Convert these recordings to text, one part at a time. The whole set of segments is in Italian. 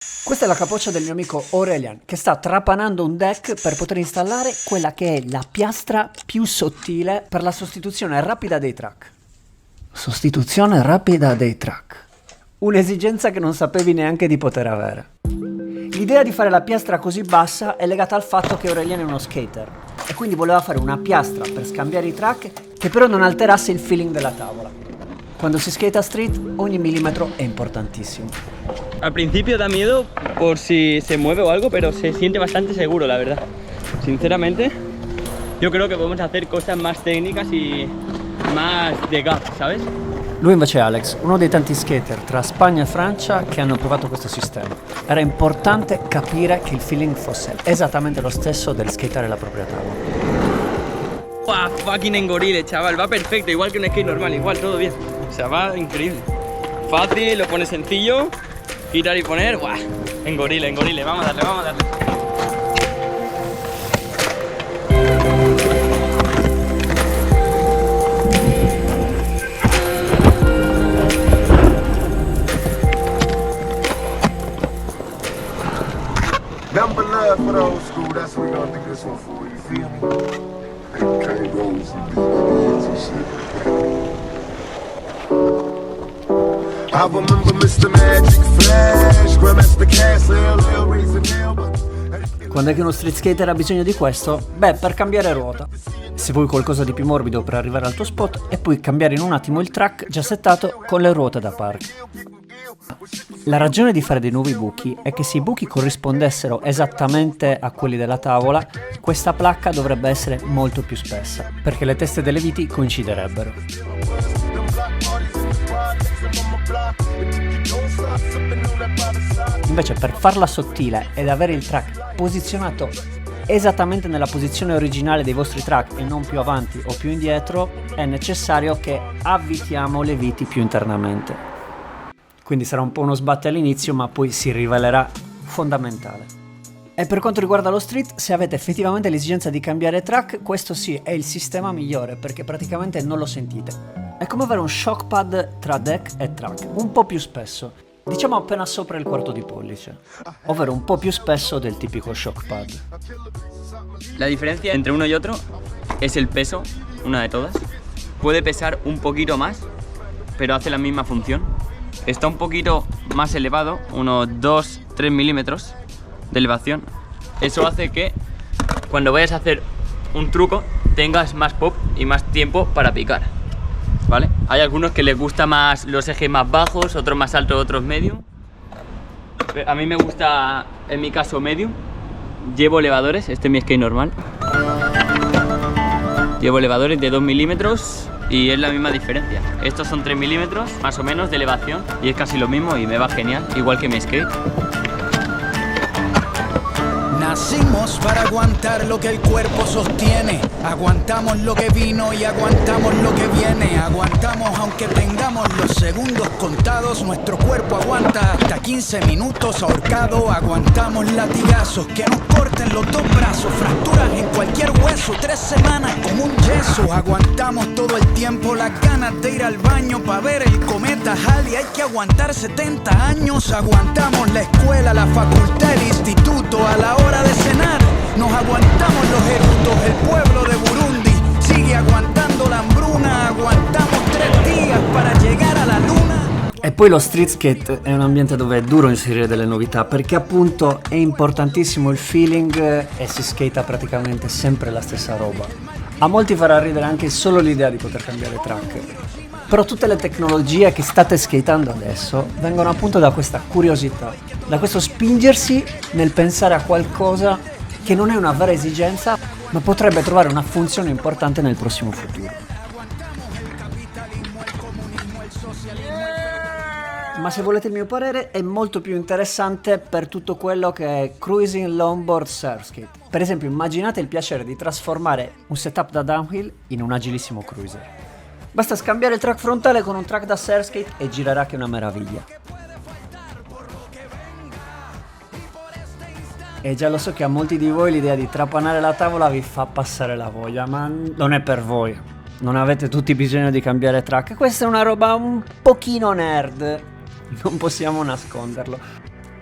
Questa è la capoccia del mio amico Aurelian, che sta trapanando un deck per poter installare quella che è la piastra più sottile per la sostituzione rapida dei track. Sostituzione rapida dei track. Un'esigenza che non sapevi neanche di poter avere. L'idea di fare la piastra così bassa è legata al fatto che Aurelian è uno skater e quindi voleva fare una piastra per scambiare i track che però non alterasse il feeling della tavola. Quando si skate street, ogni millimetro è importantissimo. Al principio da miedo por si se mueve o algo, pero se siente bastante seguro, la verdad. Sinceramente, yo creo que podemos hacer cosas más técnicas y más de gap, ¿sabes? Lui invece è Alex, uno dei tanti skater tra Spagna e Francia che hanno provato questo sistema. Era importante capire che il feeling fosse esattamente lo stesso del skateare la propria tavola. ¡Wow! Fucking engorile, chaval, va perfecto, igual que un skate normal, igual, todo bien. O sea, va increíble. Fácil, lo pones sencillo, quitar y poner, ¡guau! Engorile, vamos a darle, vamos a darle. Number love for the old school, that's what we gonna do this one for, you feel me? Can't go with some big and shit. I remember Mr. Magic Flash, Grandmaster Castle, Lil Razor Nail. Quando è che uno street skater ha bisogno di questo? Beh, per cambiare ruota. Se vuoi qualcosa di più morbido per arrivare al tuo spot e poi cambiare in un attimo il track già settato con le ruote da park. La ragione di fare dei nuovi buchi è che se i buchi corrispondessero esattamente a quelli della tavola, questa placca dovrebbe essere molto più spessa, perché le teste delle viti coinciderebbero. Invece per farla sottile ed avere il track posizionato esattamente nella posizione originale dei vostri track e non più avanti o più indietro, è necessario che avvitiamo le viti più internamente. Quindi sarà un po' uno sbatte all'inizio, ma poi si rivelerà fondamentale. E per quanto riguarda lo street, se avete effettivamente l'esigenza di cambiare track, questo sì è il sistema migliore, perché praticamente non lo sentite. È come avere un shock pad tra deck e track, un po' più spesso, diciamo appena sopra il quarto di pollice, ovvero un po' più spesso del tipico shock pad. La diferencia entre uno y otro es el peso, una de todas. Puede pesar un poquito más, pero hace la misma función. Está un poquito más elevado, unos 2-3 milímetros de elevación. Eso hace que cuando vayas a hacer un truco tengas más pop y más tiempo para picar, ¿vale? Hay algunos que les gusta más los ejes más bajos, otros más altos, otros medium. A mí me gusta, en mi caso, medium. Llevo elevadores, este es mi skate normal. Llevo elevadores de 2 milímetros y es la misma diferencia. Estos son 3 milímetros más o menos de elevación y es casi lo mismo y me va genial, igual que mi skate. Nacimos para aguantar lo que el cuerpo sostiene. Aguantamos lo que vino y aguantamos lo que viene. Aguantamos aunque tengamos los segundos contados. Nuestro cuerpo aguanta hasta 15 minutos ahorcado. Aguantamos latigazos que nos corten los dos brazos. Fracturas en cualquier hueso, 3 semanas como un yeso. Aguantamos todo el tiempo las ganas de ir al baño para ver el cometa Halley. Hay que aguantar 70 años. Aguantamos la escuela, la facultad, el instituto. A la hora de cenar nos aguantamos los erutos. El pueblo de Burundi sigue aguantando la hambruna. Aguantamos 3 días para llegar a la luna. E poi lo street skate è un ambiente dove è duro inserire delle novità, perché appunto è importantissimo il feeling e si skata praticamente sempre la stessa roba. A molti farà ridere anche solo l'idea di poter cambiare track, però tutte le tecnologie che state skatando adesso vengono appunto da questa curiosità, da questo spingersi nel pensare a qualcosa che non è una vera esigenza, ma potrebbe trovare una funzione importante nel prossimo futuro. Ma se volete il mio parere è molto più interessante per tutto quello che è cruising longboard surfskate. Per esempio immaginate il piacere di trasformare un setup da downhill in un agilissimo cruiser. Basta scambiare il track frontale con un track da surfskate e girerà che è una meraviglia. E già lo so che a molti di voi l'idea di trapanare la tavola vi fa passare la voglia, ma non è per voi. Non avete tutti bisogno di cambiare track. Questa è una roba un pochino nerd. Non possiamo nasconderlo.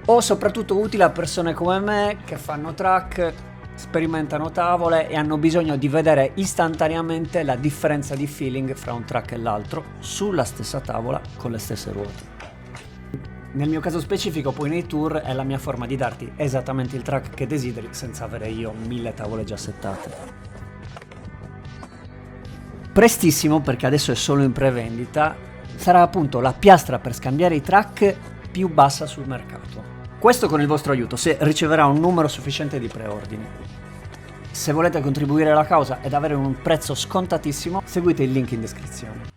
o soprattutto utile a persone come me che fanno track, sperimentano tavole e hanno bisogno di vedere istantaneamente la differenza di feeling fra un track e l'altro sulla stessa tavola con le stesse ruote. Nel mio caso specifico poi nei tour è la mia forma di darti esattamente il track che desideri senza avere io 1000 tavole già settate. Prestissimo, perché adesso è solo in prevendita, sarà appunto la piastra per scambiare i track più bassa sul mercato. Questo con il vostro aiuto, se riceverà un numero sufficiente di preordini. Se volete contribuire alla causa ed avere un prezzo scontatissimo, seguite il link in descrizione.